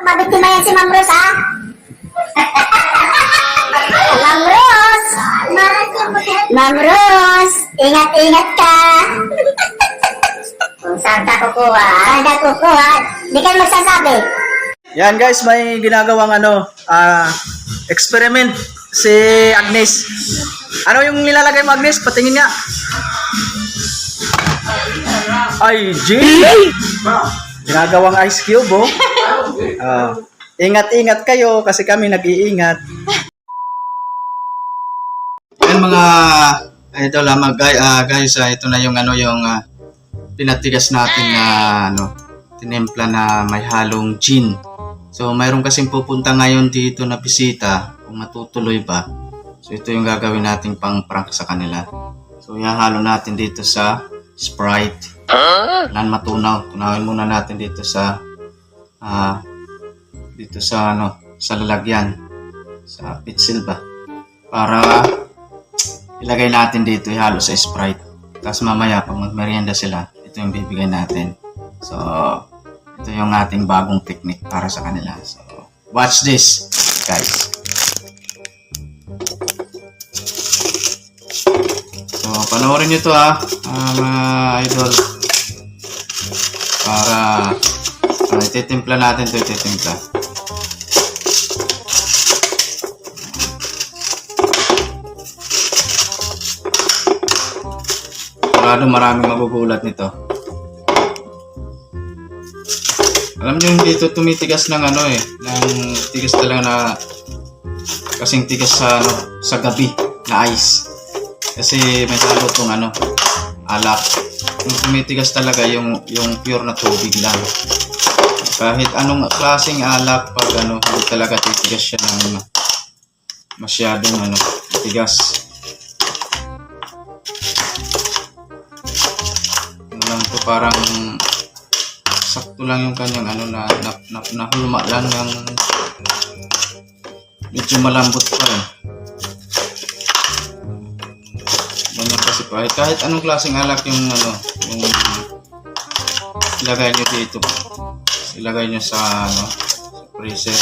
Mabiktima yan si Ma'am Rose, ha? Ma'am Rose! Ma'am Rose! Ingat-ingat ka! Kung saan ka kukuha? Saan ka kukuha? Di ka magsasabi. Yan guys, may ginagawang experiment si Agnes. Ano yung nilalagay mo, Agnes? Patingin nga. Ay, G! Ginagawang ice cube, oh. Ingat-ingat kayo kasi kami nag-iingat. Yan mga ito lamang guys, ito na yung pinatigas natin na tinimpla na may halong gin. So mayroon kasing pupunta ngayon dito na bisita kung matutuloy ba. So ito yung gagawin nating pang prank sa kanila. So ihahalo natin dito sa Sprite. Nan matunaw. Tunawin muna natin dito sa sa lalagyan sa pitsil ba para ilagay natin dito, ihalo sa Sprite. Tapos mamaya pag magmerienda sila, ito yung bibigay natin. So ito yung ating bagong technique para sa kanila. So watch this guys. So panoorin nyo to mga idol. Para ititimpla natin to, ititimpla. Sigurado maraming magugulat nito. Alam nyo, hindi ito tumitigas ng ng tigas talaga na kasing tigas sa gabi na ice. Kasi may halo itong alak. Yung tumitigas talaga yung pure na tubig lang. Kahit anong klaseng alak, pag hindi talaga titigas siya ng masyadong tigas. Lang to, parang sakto lang yung kanyang nahulma lang ng medyo malambot pa ganyan kasi kahit anong klaseng alak yung ilagay nyo dito, ilagay nyo sa freezer,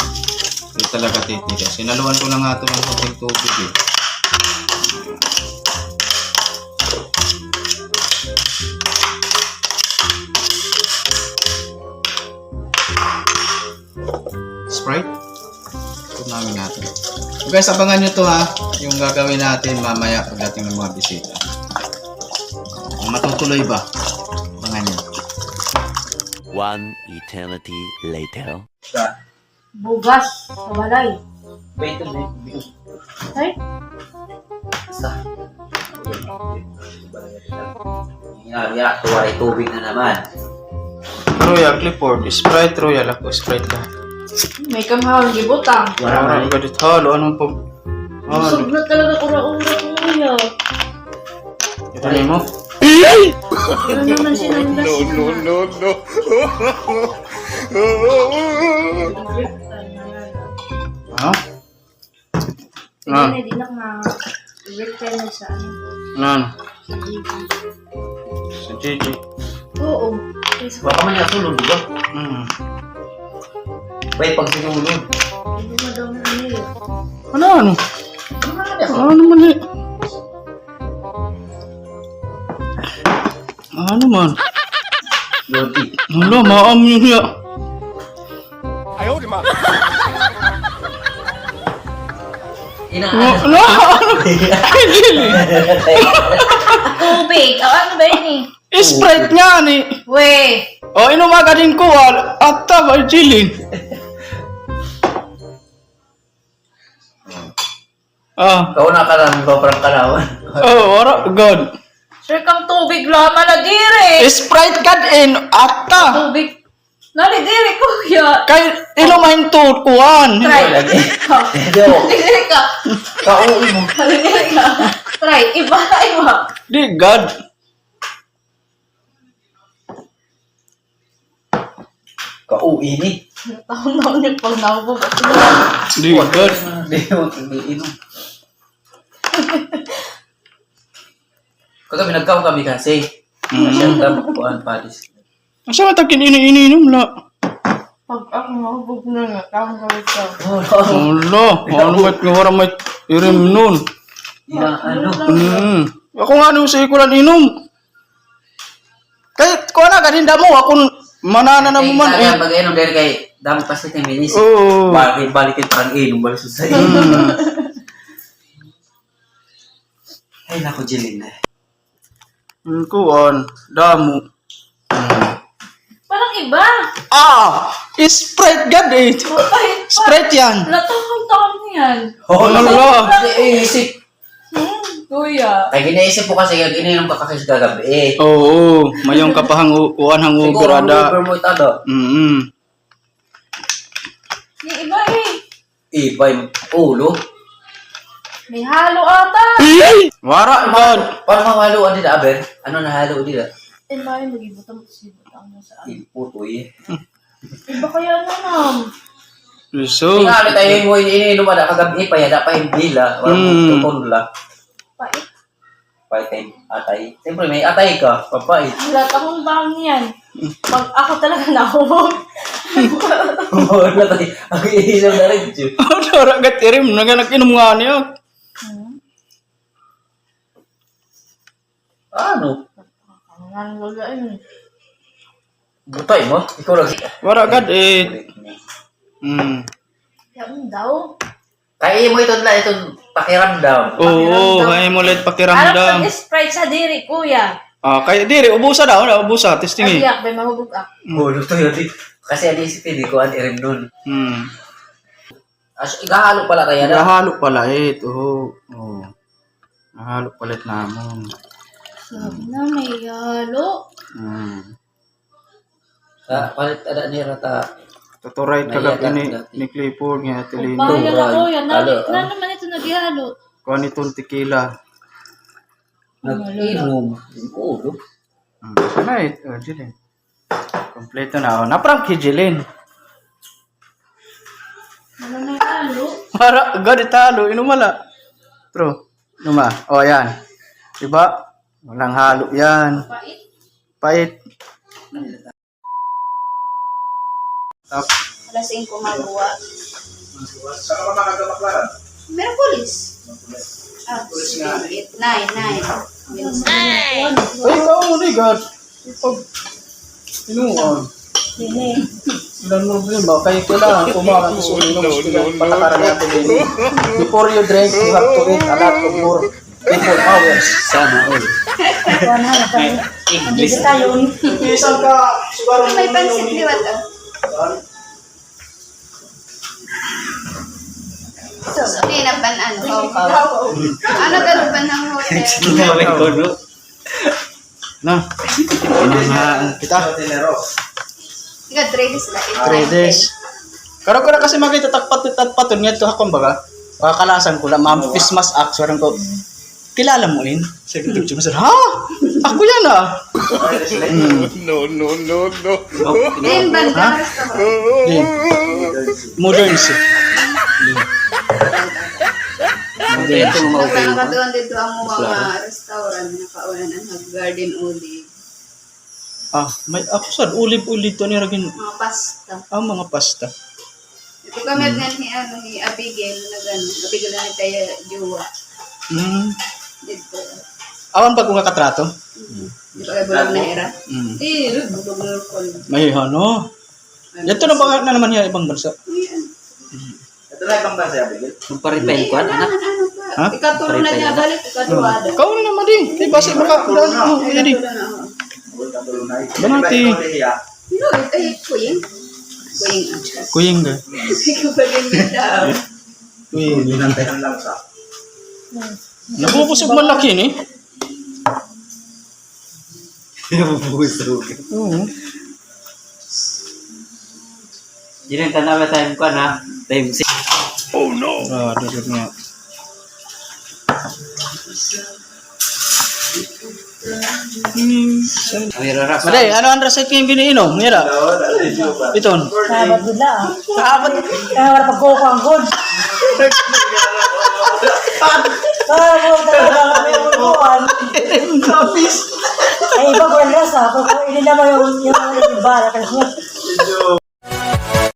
hindi talaga titigas. Sinaluan ko lang nga ito ng konting tubig Sprite. Ito namin natin. So guys, abangan nyo to yung gagawin natin mamaya pagdating ng mga bisita. Matutuloy ba? Abangan nyo. One eternity later. Bugas sa balay. Wait a minute. Ay? Basta. Yari, tuwari tubig na naman. Royal Clifford, Sprite Royal ako, Sprite lang. May kamahal gibutang. Parang gadit halo, anong po? Busog na talaga kura-ura kuya. Ito na mo? Ano naman sinandas No. Ha? Hindi na return na sa sa GG. Sa GG. Oo. Baka man yung sulod, diba? Wait, pag sinulod. Hindi na daw na yun. Ano mali? Ano man? Lodi. Wala, maam yun niya. Ayaw di ma. Wala, Tubig! Ano ba yun Sprite nga ni. We! Inumaga din ko at taba, chilling. Kau na ka lang, sobrang kalawan. Wala, God. Sir, kang tubig lang, maladiri! Sprite ka din, atta. Tubig! Naladiri, kuya! Kay inumahin to, kuhan. Try! Yo, Naladiri ka! kauwi mo. Naladiri ka! Try! Iba! Di, God. Kauwi ni. Taon-taon yung pag nakabog. Di, God. Hindi mo tumiinom. Kagabi nagkaw kami kasi. Masyang dapat kuhan, Paris. Asa matag kinini-ininom la? Pag ako mahubog na nga, tawang gawin ka. Wala. Ano may wala may irim nun. Ano? Ako nga nung sa ikulan inom. Kahit ko na, ganinda mo. Ako manana na mo man. Kaya pag inom dahil kay dami pa sa teminis. Oo. Balikin parang inom, balik sa iyo. Ay, naku, Jelena. Kuan, damo. Parang iba. Sprite gad eh. Sprite yan. Latang-tang yan. Wala. Isip. Kuya. Kaya ginaisip ko kasi ininom ka kasi sa gagabi. Oo, mayong kapahang uan hang uber ada. Siguro, mo ito. Yung iba eh. Iba yung ulo. May halo ata. Wara gad. Paano mahaluan nila, Aber? Ano nahalo nila? Eh, may mag-ibutang sibutang mo saan. Putoy. Iba kaya naman. So, Tingali tayo mo ininom na kagabi pa yan, pa hindi la. Walang tutulong la. Pait. Pait kay atay. Siyempre may atay ka, papait. Latang-tang yan. Pag ako talaga nahubog. Wala tayo. Ang iinom na rin, Diyo. wala gad irim nag-inom nga niya. Ano? Ang gagain. Butay mo? Ikaw lang. Wara gad eh. Yan daw. Kaya mo ito na itong pakiramdam. Oo, ay mo let Harap pakiramdam. pag-sprite sa diri, kuya. Kaya diri ubusa daw, ubusa testing eh. Agiyak, may mahubog ako. Bulo to yun. Kasi ang isipin, di ko ang irim nun. As, igahalo pala kaya na. Nahalo pala eh. Oo. Nahalo pala namon. Sabi na, may halo. Sa palit ada ni Rata. Tuturay kagab Nayagat ini dati. ni Clifford nga tilino. Bayan na kuya. Halo, Na naman ito naghihalo. Kuan itong tequila. Nag-inom. Ulo. Sana eh. Jilin. Kompleto na ako. Naprang kay Jilin. Ano na yung halo? Para gadi talo. Inumala. True. Inuma. Yan. Diba? Walang halo yan. Pait. Pait. Alas 5 magawa. Saan ka ba magagabaklaran? Meron pulis. 8, 9, 9. Ay, ikaw mo ni God. Pag inuwan. Ilang problema. Kaya kailangan kumakas sa inom. Patakaran natin ini. Before you drink, you have to eat a lot of more. 24 hours. Sana all. English. Isang ka, siguro May pansit liwat ah. So, hindi na ban ano, kaw-kaw. Ano ganun ba ng hotel? Sinawin ko, no? na. Pinangaan kita. Ika, 3 days lang. 3 days. Karo ko na kasi makita takpat niya to hakon baga. Kakalasan ko lang, ma'am, Christmas act. Sarang ko, kilala mo in? Sige, picture mo sir, ha? Ako yan ah. No. Then, banda restaurant. Di. Modern siya. Ito mo Pag okay. nakatuan dito ang mga restaurant na kaunan ng Garden Olive. May ako sad ulip-ulip to ni ragin Mga pasta. ang mga pasta. Ito kami ni Abigail na gano'n. Abigail na ni tayo Jua. Dito. Awan pag nga katrato. Di ba kayo bulog na era? Mm. Bulog na kol. May ano. Dito na ba na naman yan ibang bansa? Ito na ibang basa, Abigail. Magpa-repent ko, anak. Ano pa? Ha? Ikatulo na niya balik. Ikaduwada. Ikaw na naman din. Kay base baka yan. Banati. No, ito yung kuying. Kuying ang siya. Kuying ga. Ikaw pa ganyan daw. Kuying. Nabubusog malaki ni. Nabubusog. Oo. Yun ang tanawa time ko na. Time 6. Dudod nga. Maday, ano ang rasa kayong giniinom? Mira. Iton. Sabat gula ah. Kapat. Kaya wala pagkoko ang good. Kaya mo talaga kami umukuhan. Ay, iba ko ang rasa. Kung inila mo yung bala.